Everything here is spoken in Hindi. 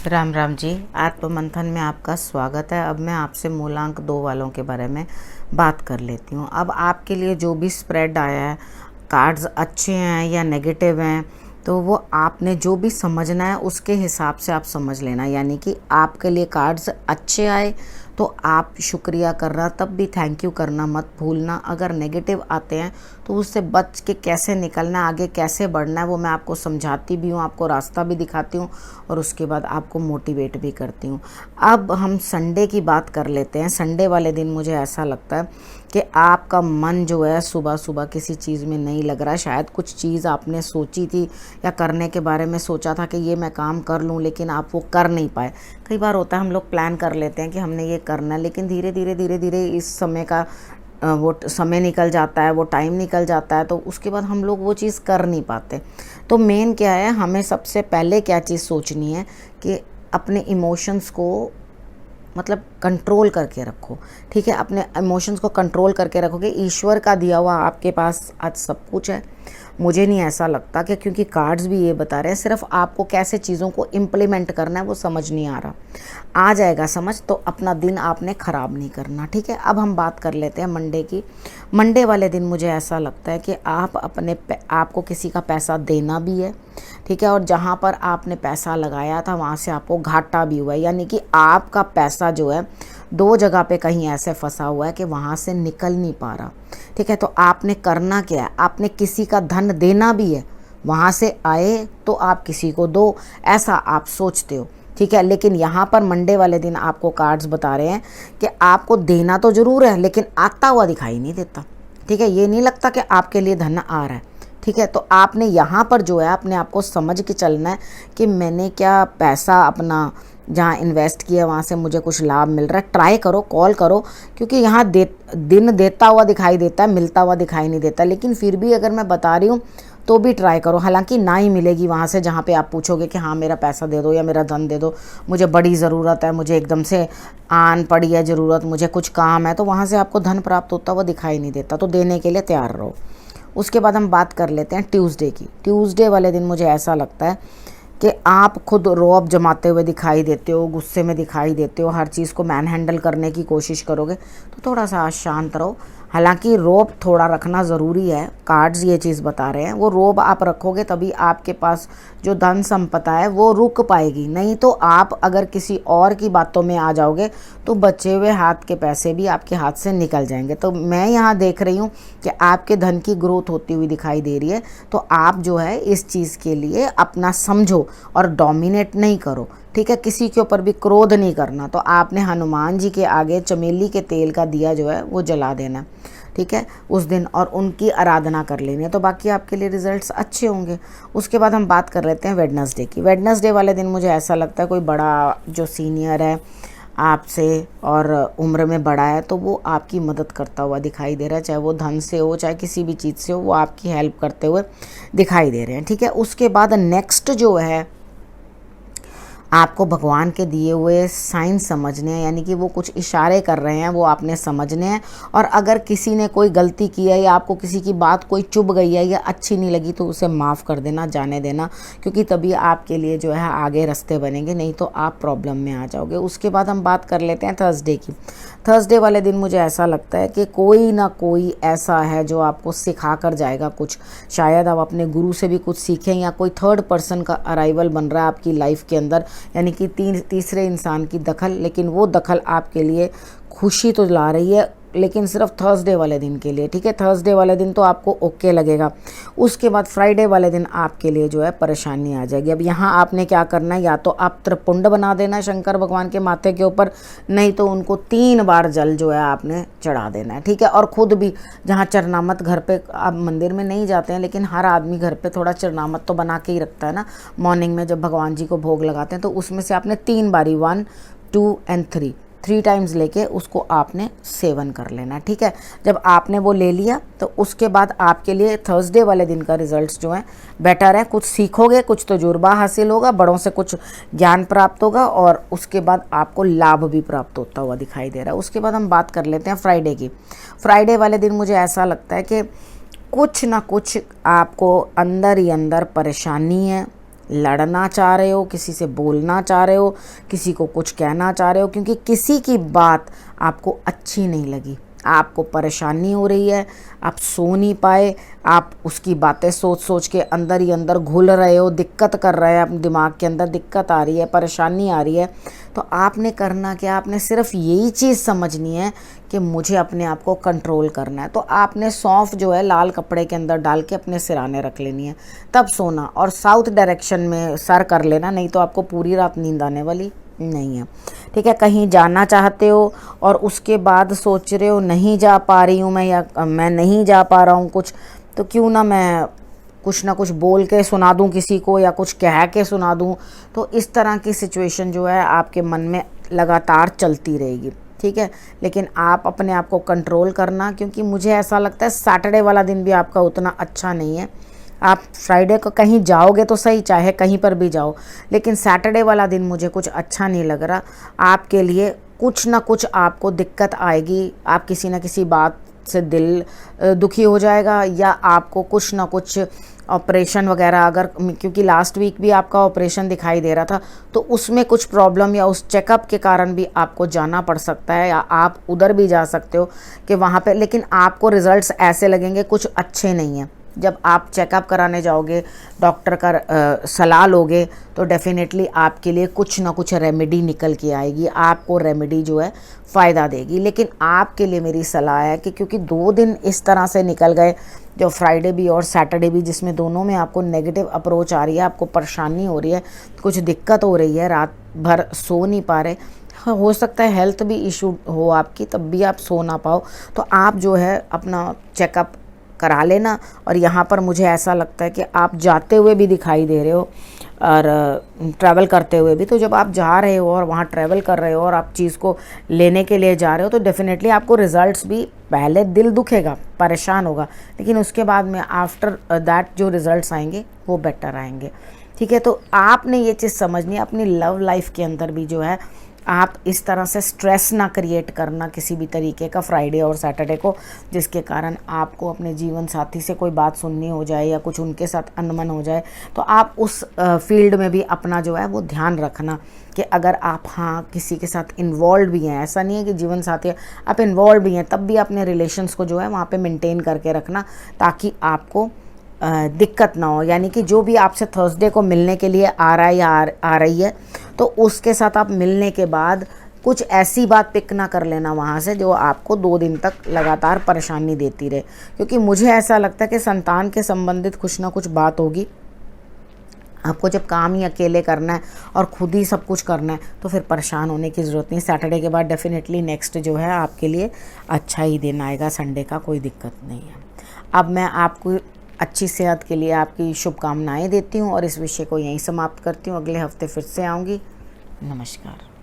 राम राम जी। आत्म मंथन में आपका स्वागत है। अब मैं आपसे मूलांक 2 वालों के बारे में बात कर लेती हूँ। अब आपके लिए जो भी स्प्रेड आया है, कार्ड्स अच्छे हैं या नेगेटिव हैं, तो वो आपने जो भी समझना है उसके हिसाब से आप समझ लेना। यानी कि आपके लिए कार्ड्स अच्छे आए तो आप शुक्रिया करना, तब भी थैंक यू करना मत भूलना। अगर नेगेटिव आते हैं तो उससे बच के कैसे निकलना है, आगे कैसे बढ़ना है, वो मैं आपको समझाती भी हूँ, आपको रास्ता भी दिखाती हूँ और उसके बाद आपको मोटिवेट भी करती हूँ। अब हम संडे की बात कर लेते हैं। संडे वाले दिन मुझे ऐसा लगता है कि आपका मन जो है सुबह सुबह किसी चीज़ में नहीं लग रहा है। शायद कुछ चीज़ आपने सोची थी या करने के बारे में सोचा था कि ये मैं काम कर लूँ, लेकिन आप वो कर नहीं पाए। कई बार होता है हम लोग प्लान कर लेते हैं कि हमने ये करना है, लेकिन धीरे धीरे इस समय का वो समय निकल जाता है, वो टाइम निकल जाता है, तो उसके बाद हम लोग वो चीज़ कर नहीं पाते। तो मेन क्या है, हमें सबसे पहले क्या चीज़ सोचनी है कि अपने इमोशंस को मतलब कंट्रोल करके रखो। ठीक है, अपने इमोशंस को कंट्रोल करके रखोगे। ईश्वर का दिया हुआ आपके पास आज सब कुछ है। मुझे नहीं ऐसा लगता कि, क्योंकि कार्ड्स भी ये बता रहे हैं, सिर्फ आपको कैसे चीज़ों को इम्प्लीमेंट करना है वो समझ नहीं आ रहा। आ जाएगा समझ तो अपना दिन आपने ख़राब नहीं करना। ठीक है, अब हम बात कर लेते हैं मंडे की। मंडे वाले दिन मुझे ऐसा लगता है कि आपको किसी का पैसा देना भी है। ठीक है, और जहाँ पर आपने पैसा लगाया था वहाँ से आपको घाटा भी हुआ है। यानी कि आपका पैसा जो है 2 जगह पे कहीं ऐसे फंसा हुआ है कि वहाँ से निकल नहीं पा रहा। ठीक है, तो आपने करना क्या है, आपने किसी का धन देना भी है। वहाँ से आए तो आप किसी को दो, ऐसा आप सोचते हो। ठीक है, लेकिन यहाँ पर मंडे वाले दिन आपको कार्ड्स बता रहे हैं कि आपको देना तो ज़रूर है, लेकिन आता हुआ दिखाई नहीं देता। ठीक है, ये नहीं लगता कि आपके लिए धन आ रहा है। ठीक है, तो आपने यहाँ पर जो है अपने आप को समझ के चलना है कि मैंने क्या पैसा अपना जहाँ इन्वेस्ट किया वहाँ से मुझे कुछ लाभ मिल रहा है। ट्राई करो, कॉल करो, क्योंकि यहाँ दिन देता हुआ दिखाई देता है, मिलता हुआ दिखाई नहीं देता। लेकिन फिर भी अगर मैं बता रही हूँ तो भी ट्राई करो। हालांकि ना ही मिलेगी वहाँ से जहाँ पे आप पूछोगे कि हाँ मेरा पैसा दे दो या मेरा धन दे दो, मुझे बड़ी ज़रूरत है, मुझे एकदम से आन पड़ी है ज़रूरत, मुझे कुछ काम है, तो वहाँ से आपको धन प्राप्त होता हुआ दिखाई नहीं देता। तो देने के लिए तैयार रहो। उसके बाद हम बात कर लेते हैं ट्यूसडे की। ट्यूसडे वाले दिन मुझे ऐसा लगता है कि आप खुद रौब जमाते हुए दिखाई देते हो, गुस्से में दिखाई देते हो, हर चीज़ को मैन हैंडल करने की कोशिश करोगे, तो थोड़ा सा शांत रहो। हालांकि रौब थोड़ा रखना ज़रूरी है, कार्ड्स ये चीज़ बता रहे हैं। वो रौब आप रखोगे तभी आपके पास जो धन संपदा है वो रुक पाएगी। नहीं तो आप अगर किसी और की बातों में आ जाओगे तो बचे हुए हाथ के पैसे भी आपके हाथ से निकल जाएंगे। तो मैं यहाँ देख रही हूँ कि आपके धन की ग्रोथ होती हुई दिखाई दे रही है। तो आप जो है इस चीज़ के लिए अपना समझो और डोमिनेट नहीं करो। ठीक है, किसी के ऊपर भी क्रोध नहीं करना। तो आपने हनुमान जी के आगे चमेली के तेल का दिया जो है वो जला देना। ठीक है, उस दिन, और उनकी आराधना कर लेनी है, तो बाकी आपके लिए रिजल्ट्स अच्छे होंगे। उसके बाद हम बात कर लेते हैं वेडनेसडे की। वेडनेसडे वाले दिन मुझे ऐसा लगता है कोई बड़ा जो सीनियर है आपसे और उम्र में बड़ा है, तो वो आपकी मदद करता हुआ दिखाई दे रहा है, चाहे वो धन से हो चाहे किसी भी चीज़ से हो, वो आपकी हेल्प करते हुए दिखाई दे रहे हैं। ठीक है, उसके बाद नेक्स्ट जो है आपको भगवान के दिए हुए साइन समझने हैं। यानी कि वो कुछ इशारे कर रहे हैं, वो आपने समझने हैं। और अगर किसी ने कोई गलती की है या आपको किसी की बात कोई चुभ गई है या अच्छी नहीं लगी तो उसे माफ़ कर देना, जाने देना, क्योंकि तभी आपके लिए जो है आगे रास्ते बनेंगे, नहीं तो आप प्रॉब्लम में आ जाओगे। उसके बाद हम बात कर लेते हैं थर्सडे की। थर्सडे वाले दिन मुझे ऐसा लगता है कि कोई ना कोई ऐसा है जो आपको सिखा कर जाएगा कुछ। शायद आप अपने गुरु से भी कुछ सीखें या कोई थर्ड पर्सन का अराइवल बन रहा है आपकी लाइफ के अंदर, यानी कि तीसरे इंसान की दखल। लेकिन वो दखल आपके लिए खुशी तो ला रही है, लेकिन सिर्फ थर्सडे वाले दिन के लिए। ठीक है, थर्सडे वाले दिन तो आपको ओके लगेगा। उसके बाद फ्राइडे वाले दिन आपके लिए जो है परेशानी आ जाएगी। अब यहाँ आपने क्या करना है, या तो आप त्रिपुंड बना देना शंकर भगवान के माथे के ऊपर, नहीं तो उनको 3 बार जल जो है आपने चढ़ा देना है। ठीक है, और ख़ुद भी जहाँ चरनामत, घर पे आप मंदिर में नहीं जाते हैं लेकिन हर आदमी घर पे थोड़ा चरनामत तो बना के ही रखता है ना। मॉर्निंग में जब भगवान जी को भोग लगाते हैं तो उसमें से आपने 3 बारी 1, 2 एंड 3 टाइम्स लेके उसको आपने सेवन कर लेना। ठीक है, जब आपने वो ले लिया तो उसके बाद आपके लिए थर्सडे वाले दिन का रिजल्ट्स जो है बेटर है। कुछ सीखोगे, कुछ तजुर्बा हासिल होगा, बड़ों से कुछ ज्ञान प्राप्त होगा और उसके बाद आपको लाभ भी प्राप्त होता हुआ दिखाई दे रहा है। उसके बाद हम बात कर लेते हैं फ्राइडे की। फ्राइडे वाले दिन मुझे ऐसा लगता है कि कुछ ना कुछ आपको अंदर ही अंदर परेशानी है, लड़ना चाह रहे हो, किसी से बोलना चाह रहे हो, किसी को कुछ कहना चाह रहे हो, क्योंकि किसी की बात आपको अच्छी नहीं लगी, आपको परेशानी हो रही है, आप सो नहीं पाए, आप उसकी बातें सोच सोच के अंदर ही अंदर घुल रहे हो, दिक्कत कर रहे हैं, अपने दिमाग के अंदर दिक्कत आ रही है, परेशानी आ रही है। तो आपने करना क्या, आपने सिर्फ यही चीज़ समझनी है कि मुझे अपने आप को कंट्रोल करना है। तो आपने सौंफ जो है लाल कपड़े के अंदर डाल के अपने सिराने रख लेनी है, तब सोना, और साउथ डायरेक्शन में सर कर लेना, नहीं तो आपको पूरी रात नींद आने वाली नहीं है। ठीक है, कहीं जाना चाहते हो और उसके बाद सोच रहे हो नहीं जा पा रही हूँ मैं, या मैं नहीं जा पा रहा हूँ कुछ, तो क्यों ना मैं कुछ ना कुछ बोल के सुना दूँ किसी को, या कुछ कह के सुना दूँ। तो इस तरह की सिचुएशन जो है आपके मन में लगातार चलती रहेगी। ठीक है, लेकिन आप अपने आप को कंट्रोल करना, क्योंकि मुझे ऐसा लगता है सैटरडे वाला दिन भी आपका उतना अच्छा नहीं है। आप फ्राइडे को कहीं जाओगे तो सही, चाहे कहीं पर भी जाओ, लेकिन सैटरडे वाला दिन मुझे कुछ अच्छा नहीं लग रहा आपके लिए। कुछ ना कुछ आपको दिक्कत आएगी, आप किसी ना किसी बात से दिल दुखी हो जाएगा, या आपको कुछ ना कुछ ऑपरेशन वगैरह, अगर, क्योंकि लास्ट वीक भी आपका ऑपरेशन दिखाई दे रहा था, तो उसमें कुछ प्रॉब्लम या उस चेकअप के कारण भी आपको जाना पड़ सकता है, या आप उधर भी जा सकते हो कि वहाँ पे, लेकिन आपको रिजल्ट्स ऐसे लगेंगे कुछ अच्छे नहीं हैं। जब आप चेकअप कराने जाओगे, डॉक्टर का सलाह लोगे, तो डेफिनेटली आपके लिए कुछ ना कुछ रेमेडी निकल के आएगी, आपको रेमेडी जो है फ़ायदा देगी। लेकिन आपके लिए मेरी सलाह है कि क्योंकि 2 दिन इस तरह से निकल गए, जो फ्राइडे भी और सैटरडे भी, जिसमें दोनों में आपको नेगेटिव अप्रोच आ रही है, आपको परेशानी हो रही है, कुछ दिक्कत हो रही है, रात भर सो नहीं पा रहे, हो सकता है हेल्थ भी इशू हो आपकी, तब भी आप सो ना पाओ, तो आप जो है अपना चेकअप करा लेना। और यहाँ पर मुझे ऐसा लगता है कि आप जाते हुए भी दिखाई दे रहे हो और ट्रैवल करते हुए भी, तो जब आप जा रहे हो और वहाँ ट्रैवल कर रहे हो और आप चीज़ को लेने के लिए जा रहे हो, तो डेफिनेटली आपको रिजल्ट्स भी, पहले दिल दुखेगा, परेशान होगा, लेकिन उसके बाद में आफ्टर दैट जो रिजल्ट्स आएंगे वो बेटर आएंगे। ठीक है, तो आपने ये चीज़ समझनी है, अपनी लव लाइफ के अंदर भी जो है आप इस तरह से स्ट्रेस ना क्रिएट करना किसी भी तरीके का फ्राइडे और सैटरडे को, जिसके कारण आपको अपने जीवन साथी से कोई बात सुननी हो जाए या कुछ उनके साथ अनबन हो जाए, तो आप उस फील्ड में भी अपना जो है वो ध्यान रखना कि अगर आप किसी के साथ इन्वॉल्व भी हैं, ऐसा नहीं है कि जीवन साथी आप इन्वॉल्व भी हैं, तब भी अपने रिलेशंस को जो है वहाँ पर मेंटेन करके रखना, ताकि आपको दिक्कत ना हो। यानी कि जो भी आपसे थर्सडे को मिलने के लिए आ रहा है या आ रही है, तो उसके साथ आप मिलने के बाद कुछ ऐसी बात पिक ना कर लेना वहाँ से जो आपको 2 दिन तक लगातार परेशानी देती रहे, क्योंकि मुझे ऐसा लगता है कि संतान के संबंधित कुछ ना कुछ बात होगी। आपको जब काम ही अकेले करना है और खुद ही सब कुछ करना है, तो फिर परेशान होने की ज़रूरत नहीं। सैटरडे के बाद डेफिनेटली नेक्स्ट जो है आपके लिए अच्छा ही दिन आएगा, संडे का कोई दिक्कत नहीं है। अब मैं आपको अच्छी सेहत के लिए आपकी शुभकामनाएं देती हूँ और इस विषय को यहीं समाप्त करती हूँ। अगले हफ्ते फिर से आऊँगी। नमस्कार।